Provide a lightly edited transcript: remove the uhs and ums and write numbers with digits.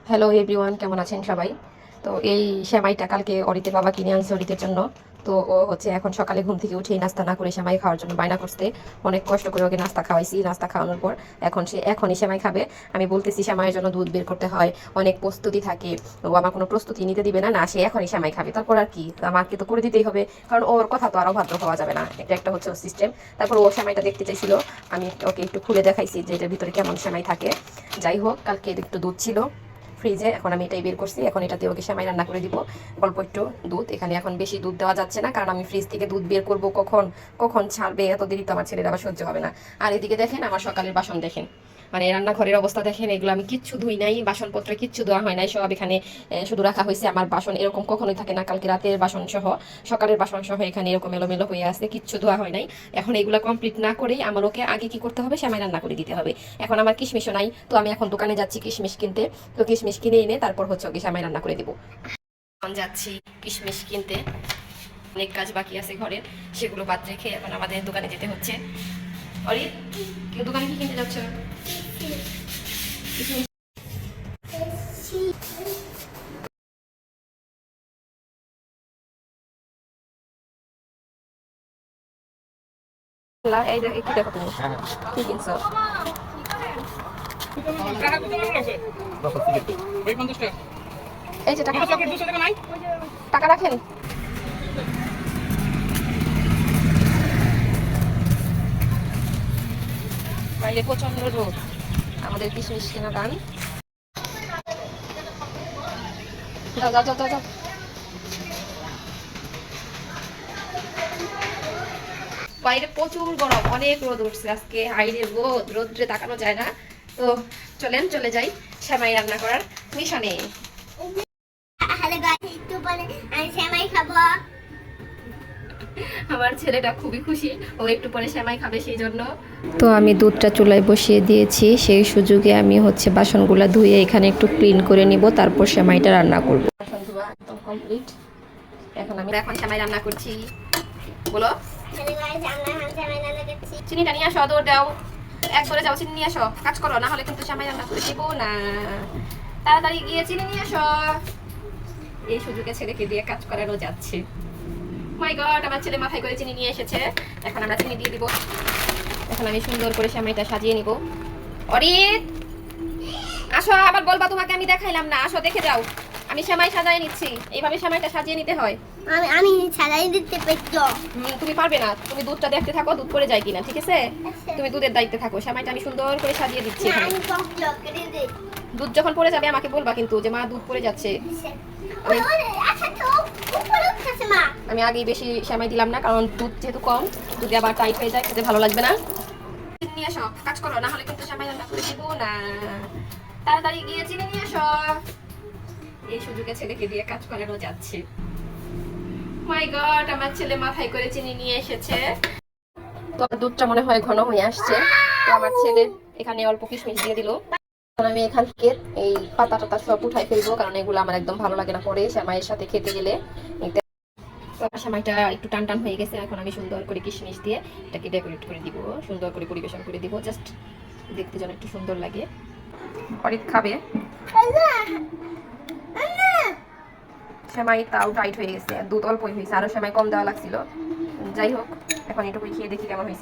Hello everyone, কেমন আছেন সবাই? তো এই সেমাইটা কালকে অরিতের বাবা কিনে আনছে অরিতের জন্য। তো ও হচ্ছে এখন সকালে ঘুম থেকে উঠেই নাস্তা না করে সেমাই খাওয়ার জন্য বায়না করতে। অনেক কষ্ট করে ওকে নাস্তা খাওয়াইছি। নাস্তা খাওয়ানোর পর এখন সে এখনই সেমাই খাবে। আমি বলতেছি সেমাইয়ের জন্য দুধ বের করতে হয়, অনেক প্রস্তুতি থাকে। ও আমার কোনো প্রস্তুতি নিতে দিবে না, না সে এখনই সেমাই খাবে। তারপর আর কি, আমাকে তো করে দিতেই হবে, কারণ ওর কথা তো আর অবাধ্য হওয়া যাবে না। এটা একটা হচ্ছে সিস্টেম। তারপর ও সেমাইটা দেখতে চাইছিল, আমি ওকে একটু খুলে দেখাইছি যে এটার ভিতরে কেমন সেমাই থাকে। যাই হোক, কালকে একটু দুধ ছিল ফ্রিজে, এখন আমি এটাই বের করছি। এখন এটাতে ওকে সেমাই রান্না করে দিব। অল্প একটু দুধ, এখানে এখন বেশি দুধ দেওয়া যাচ্ছে না, কারণ আমি ফ্রিজ থেকে দুধ বের করব কখন কখন ছাড়বে, এত দেরি তো আমার ছেলের আবার সহ্য হবে না। আর এদিকে দেখেন আমার সকালের বাসন দেখেন, মানে রান্নাঘরের অবস্থা দেখেন। এগুলো আমি কিচ্ছু ধুই নাই, বাসনপত্রে কিচ্ছু ধোয়া হয় নাই, সব এখানে শুধু রাখা হয়েছে। আমার বাসন এরকম কখনোই থাকে না, কালকে রাতের বাসন সহ সকালের বাসন সহ এখানে এরকম এলোমেলো হয়ে আছে, কিচ্ছু ধোয়া হয় নাই। এখন এগুলো কমপ্লিট না করেই আমার ওকে আগে কি করতে হবে, সেমাই রান্না করে দিতে হবে। এখন আমার কিশমিশও নাই, তো আমি এখন দোকানে যাচ্ছি কিশমিশ কিনতে। তো কিশমিশ কিনে এনে তারপর হচ্ছে ওকে সেমাই রান্না করে দিব। এখন যাচ্ছি কিশমিশ কিনতে, অনেক কাজ বাকি আছে ঘরের, সেগুলো বাদ রেখে এখন আমাদের দোকানে যেতে হচ্ছে। অরি, কেউ দোকানে কি কিনতে যাচ্ছ? এই দেখো, কি দেখো তুমি কি কিনছো? এই যে টাকা, টাকা রাখেন। বাইরে প্রচন্ড রোদ, আমাদের কিশমিশ কেনা দান। যাও যাও যাও যাও যাও। বাইরে প্রচুর গরম, অনেক রোদ উঠছে আজকে। হাইরে রোদ, রোদ্রে তাকানো যায় না। তো চলেন চলে যাই সেমাই রান্না করার মিশনে। আমার ছেলেটা খুবই খুশি, ও একটু পরে সেমাই খাবে সেই জন্য। তো আমি দুধটা চুলায় বসিয়ে দিয়েছি, সেই সুযোগে আমি হচ্ছে বাসনগুলো ধুয়ে এখানে একটু ক্লিন করে নিব, তারপর সেমাইটা রান্না করব। বাসন ধোয়া একদম কমপ্লিট। এখন সেমাই রান্না করছি। বলো, চিনিটা নিয়ে আসো, দৌড় দাও, একবারে যাও চিনি নিয়ে আসো। কাজ করো, না হলে কিন্তু সেমাই রান্না করে দেবো না। তাড়াতাড়ি গিয়ে চিনি নিয়ে আসো। এই সুযোগে ছেলেকে দিয়ে কাজ করানো যাচ্ছে। মাই গড, আমার ছেলে মাথায় করে চিনি নিয়ে এসেছে। এখন আমরা চিনি দিয়ে দিব। এখন আমি সুন্দর করে সেমাইটা সাজিয়ে নিব। অরিত, আসো, আবার বলবা তোমাকে আমি দেখাইলাম না, আসো দেখে যাও। আমি সেমাই সাজিয়ে নিচ্ছি, এইভাবে সেমাইটা সাজিয়ে নিতে হয়। আমি আমি সাজাই দিতে পারছো? তুমি পারবে না, তুমি দুধটা দেখতে থাকো দুধ পড়ে যায় কিনা, ঠিক আছে? তুমি দুধের দায়িত্বে থাকো। সেমাইটা আমি সুন্দর করে সাজিয়ে দিচ্ছি এখানে। আমি সব চকলেট দিই। দুধ যখন পড়ে যাবে আমাকে বলবা কিন্তু যে মা দুধ পড়ে যাচ্ছে। আচ্ছা তো উপরে উঠছে মা। আমি আগেই বেশি সেমাই দিলাম না, কারণ দুধ যেহেতু কম, দুধে আবার টাইট হয়ে যায়, খেতে ভালো লাগবে না। চিনি নিয়ে আসো, কাজ করো, না হলে কিন্তু সেমাই রান্না করে দেবো না। তাড়াতাড়ি গিয়ে চিনি নিয়ে আসো। এই সুযোগে ছেলেকে দিয়ে কাজ করানো যাচ্ছে। মাই গড, আমার ছেলে মাথায় করে চিনি নিয়ে এসেছে। তো দুধটা মনে হয় ঘন হয়ে আসছে। তো আমার ছেলে এখানে অল্প কিশমিশ দিয়ে দিল। আমি এখান থেকে এই পাতা টাতা সব উঠাই ফেলবো, কারণ এগুলো আমার একদম ভালো লাগে না পরে সেমাইয়ের সাথে খেতে গেলে। সেমাইটা একটু টান টান হয়ে গেছে, এখন আমি সুন্দর করে কিশমিশ দিয়ে এটাকে ডেকোরেট করে দিব, সুন্দর করে পরিবেশন করে দিব, জাস্ট দেখতে যেন একটু সুন্দর লাগে। অরিত খাবে সেমাই, তাও টাইট হয়ে গেছে, দুধ অল্পই হয়েছে, আরো সেমাই কম দেওয়া লাগছিল। যাই হোক, এখন এটুকুই খেয়ে দেখি কেমন হয়েছে।